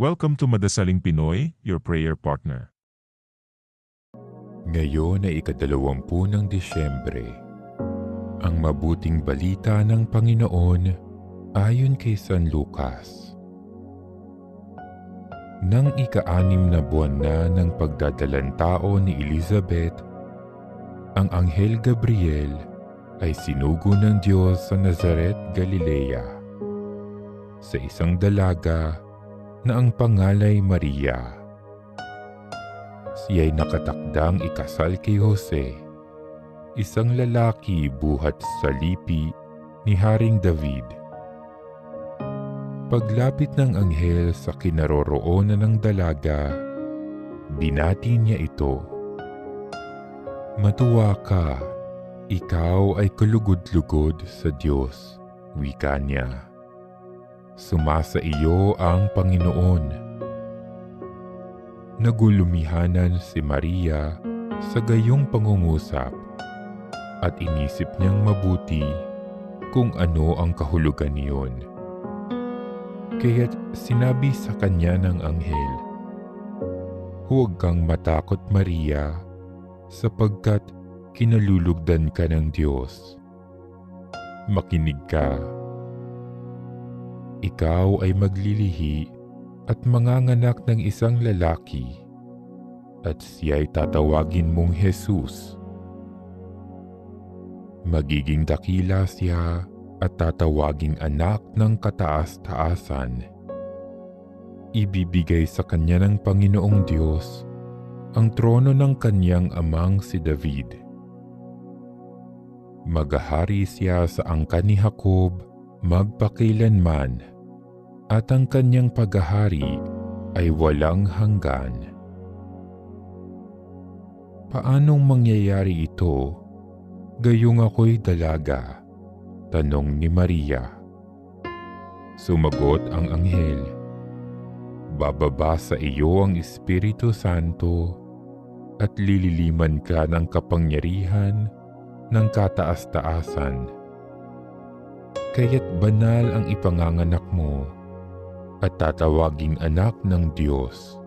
Welcome to Madasaling Pinoy, your prayer partner. Ngayon ay ika-20 ng Disyembre. Ang mabuting balita ng Panginoon ayon kay San Lucas. Nang ika-6 na buwan na ng pagdadalang tao ni Elizabeth, ang Anghel Gabriel ay sinugo ng Diyos sa Nazaret, Galilea, sa isang dalaga na ang pangalay Maria. Siya'y nakatakdang ikasal kay Jose, isang lalaki buhat sa lipi ni Haring David. Paglapit ng anghel sa kinaroroonan ng dalaga, binati niya ito. "Matuwa ka, ikaw ay kalugod-lugod sa Diyos," wika niya. "Sumasa iyo ang Panginoon." Nagulumihanan si Maria sa gayong pangungusap at inisip niyang mabuti kung ano ang kahulugan niyon. Kaya't sinabi sa kanya ng anghel, "Huwag kang matakot, Maria, sapagkat kinalulugdan ka ng Diyos. Makinig ka. Ikaw ay maglilihi at manganganak ng isang lalaki, at siya'y tatawagin mong Jesus. Magiging dakila siya at tatawaging anak ng kataas-taasan. Ibibigay sa kanya ng Panginoong Diyos ang trono ng kanyang amang si David. Maghahari siya sa angkan ni Jacob magpakailanman, at ang kanyang paghahari ay walang hanggan." "Paanong mangyayari ito, gayong ako'y dalaga?" tanong ni Maria. Sumagot ang anghel, "Bababa sa iyo ang Espiritu Santo at lililiman ka ng kapangyarihan ng kataas-taasan. Kaya't banal ang ipanganganak mo at tatawaging anak ng Diyos.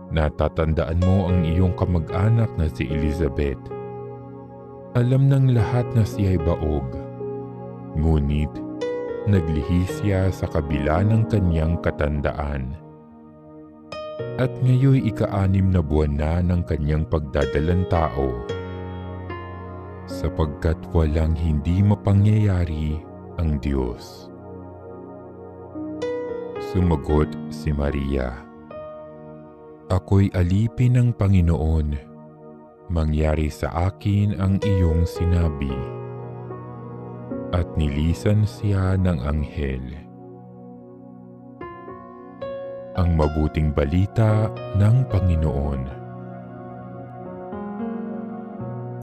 Natatandaan mo ang iyong kamag-anak na si Elizabeth. Alam ng lahat na siya'y baog, ngunit naglihi siya sa kabila ng kanyang katandaan. At ngayoy ika-6 na buwan na ng kanyang pagdadalang tao, sapagkat walang hindi mapangyayari ang Diyos." Sumagot si Maria, "Ako'y alipin ng Panginoon. Mangyari sa akin ang iyong sinabi." At nilisan siya ng anghel. Ang mabuting balita ng Panginoon.